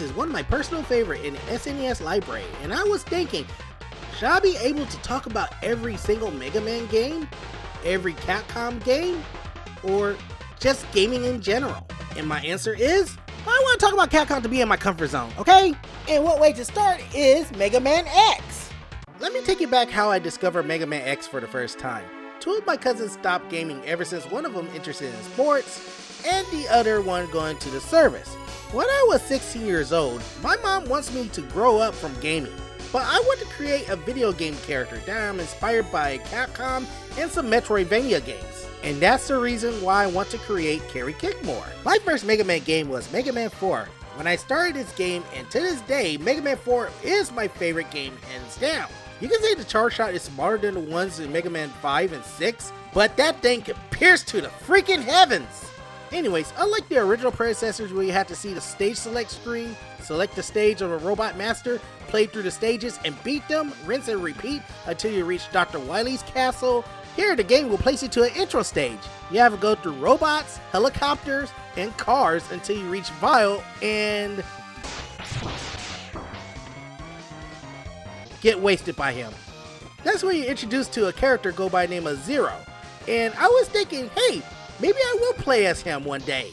is one of my personal favorite in the SNES library, and I was thinking, should I be able to talk about every single Mega Man game, every Capcom game, or just gaming in general? And my answer is, I want to talk about Capcom to be in my comfort zone, okay? And what way to start is Mega Man X. Let me take you back how I discovered Mega Man X for the first time. Two of my cousins stopped gaming ever since one of them interested in sports and the other one going to the service. When I was 16 years old, my mom wants me to grow up from gaming, but I want to create a video game character that I'm inspired by Capcom and some Metroidvania games. And that's the reason why I want to create Kerry Kickmore. My first Mega Man game was Mega Man 4. When I started this game, and to this day, Mega Man 4 is my favorite game hands down. You can say the charge shot is smaller than the ones in Mega Man 5 and 6, but that thing can pierce to the freaking heavens! Anyways, unlike the original predecessors where you had to see the stage select screen, select the stage of a robot master, play through the stages and beat them, rinse and repeat until you reach Dr. Wily's castle, here the game will place you to an intro stage. You have to go through robots, helicopters, and cars until you reach Vile and get wasted by him. That's when you're introduced to a character go by the name of Zero. And I was thinking, hey, maybe I will play as him one day.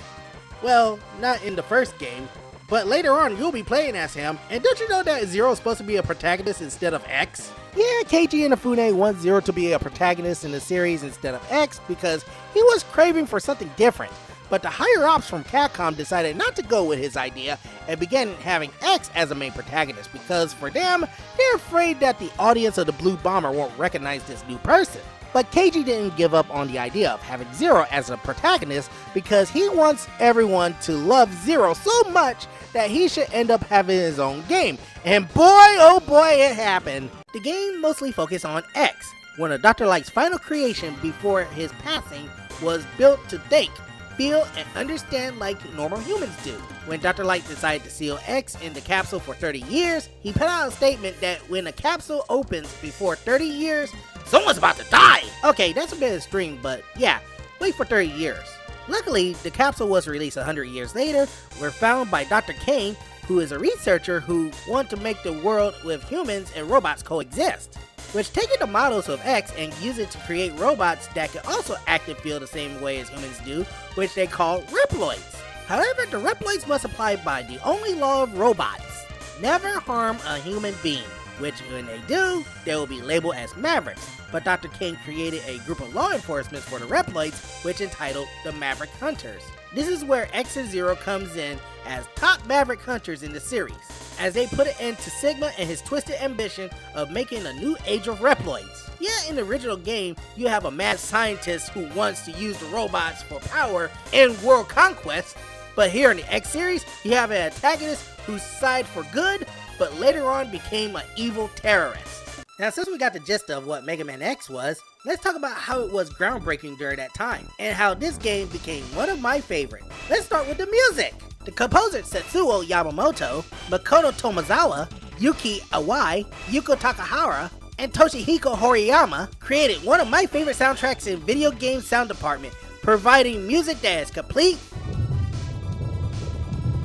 Well, not in the first game, but later on you'll be playing as him. And don't you know that Zero is supposed to be a protagonist instead of X? Yeah, Keiji Inafune wants Zero to be a protagonist in the series instead of X because he was craving for something different. But the higher ups from Capcom decided not to go with his idea and began having X as a main protagonist because for them, they're afraid that the audience of the Blue Bomber won't recognize this new person. But Keiji didn't give up on the idea of having Zero as a protagonist because he wants everyone to love Zero so much that he should end up having his own game. And boy, oh boy, it happened. The game mostly focused on X, one of Dr. Light's final creation before his passing was built to think, feel, and understand like normal humans do. When Dr. Light decided to seal X in the capsule for 30 years, he put out a statement that when a capsule opens before 30 years, someone's about to die! Okay, that's a bit extreme, but yeah, wait for 30 years. Luckily, the capsule was released 100 years later, were found by Dr. Kane, who is a researcher who wants to make the world with humans and robots coexist. Which taking the models of X and use it to create robots that can also act and feel the same way as humans do, which they call Reploids. However, the Reploids must abide by the only law of robots: never harm a human being, which when they do, they will be labeled as Mavericks. But Dr. King created a group of law enforcement for the Reploids, which entitled the Maverick Hunters. This is where X and Zero comes in as top Maverick Hunters in the series, as they put an end to Sigma and his twisted ambition of making a new age of Reploids. Yeah, in the original game, you have a mad scientist who wants to use the robots for power and world conquest, but here in the X series, you have an antagonist who sided for good, but later on became an evil terrorist. Now, since we got the gist of what Mega Man X was, let's talk about how it was groundbreaking during that time, and how this game became one of my favorites. Let's start with the music. The composer Setsuo Yamamoto, Makoto Tomozawa, Yuki Awai, Yuko Takahara, and Toshihiko Horiyama created one of my favorite soundtracks in video game sound department, providing music that is complete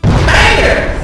bangers!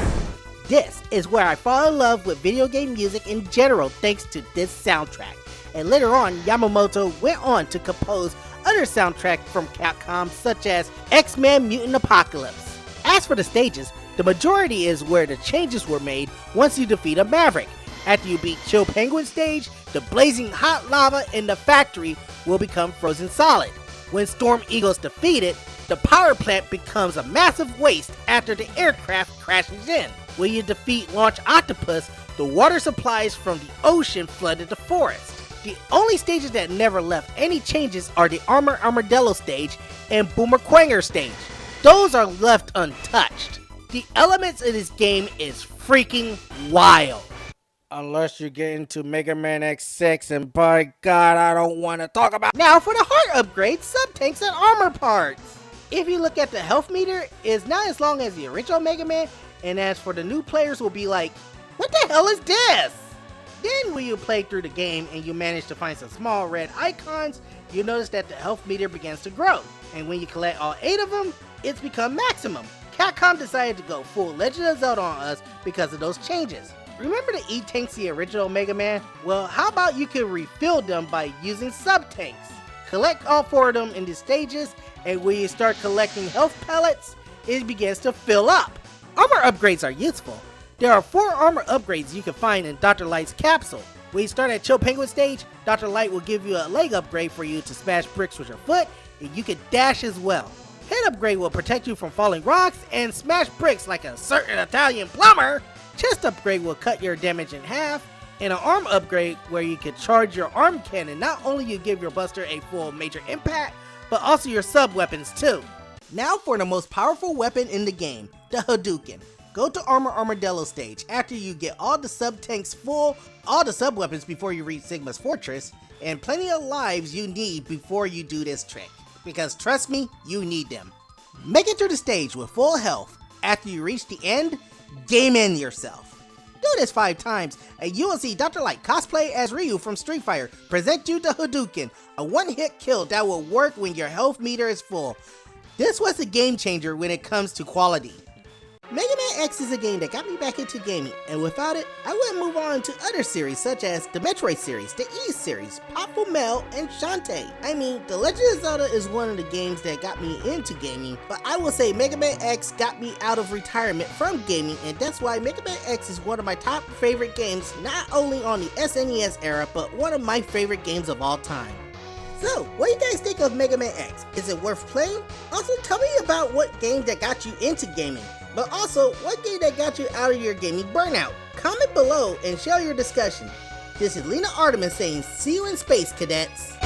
This is where I fall in love with video game music in general thanks to this soundtrack. And later on, Yamamoto went on to compose other soundtracks from Capcom such as X-Men Mutant Apocalypse. As for the stages, the majority is where the changes were made once you defeat a Maverick. After you beat Chill Penguin stage, the blazing hot lava in the factory will become frozen solid. When Storm Eagle's defeated, the power plant becomes a massive waste after the aircraft crashes in. When you defeat Launch Octopus, the water supplies from the ocean flooded the forest. The only stages that never left any changes are the Armor Armadillo stage and Boomer Quanger stage. Those are left untouched. The elements in this game is freaking wild. Unless you get into Mega Man X6, and by God, I don't want to talk about. Now for the heart upgrades, sub-tanks, and armor parts. If you look at the health meter, it's not as long as the original Mega Man, and as for the new players will be like, what the hell is this? Then when you play through the game and you manage to find some small red icons, you notice that the health meter begins to grow. And when you collect all 8 of them, it's become maximum. Capcom decided to go full Legend of Zelda on us because of those changes. Remember the E-Tanks the original Mega Man? Well, how about you can refill them by using sub-tanks? Collect all 4 of them in the stages, and when you start collecting health pellets, it begins to fill up. Armor upgrades are useful. There are 4 armor upgrades you can find in Dr. Light's capsule. When you start at Chill Penguin stage, Dr. Light will give you a leg upgrade for you to smash bricks with your foot, and you can dash as well. Head upgrade will protect you from falling rocks and smash bricks like a certain Italian plumber. Chest upgrade will cut your damage in half, and an arm upgrade where you can charge your arm cannon. Not only you give your buster a full major impact, but also your sub weapons too. Now for the most powerful weapon in the game, the Hadouken. Go to Armor Armadillo stage after you get all the sub tanks full, all the sub weapons before you reach Sigma's fortress, and plenty of lives you need before you do this trick. Because trust me, you need them. Make it through the stage with full health. After you reach the end, game in yourself. Do this 5 times, and you will see Dr. Light cosplay as Ryu from Street Fighter present you the Hadouken, a one-hit kill that will work when your health meter is full. This was a game changer when it comes to quality. Mega Man X is a game that got me back into gaming, and without it, I wouldn't move on to other series such as the Metroid series, the Ys series, Papa Mel, and Shantae. I mean, The Legend of Zelda is one of the games that got me into gaming, but I will say Mega Man X got me out of retirement from gaming, and that's why Mega Man X is one of my top favorite games, not only on the SNES era, but one of my favorite games of all time. So, what do you guys think of Mega Man X? Is it worth playing? Also, tell me about what game that got you into gaming. But also, what game that got you out of your gaming burnout? Comment below and share your discussion. This is Lina Artemis saying, see you in space, cadets.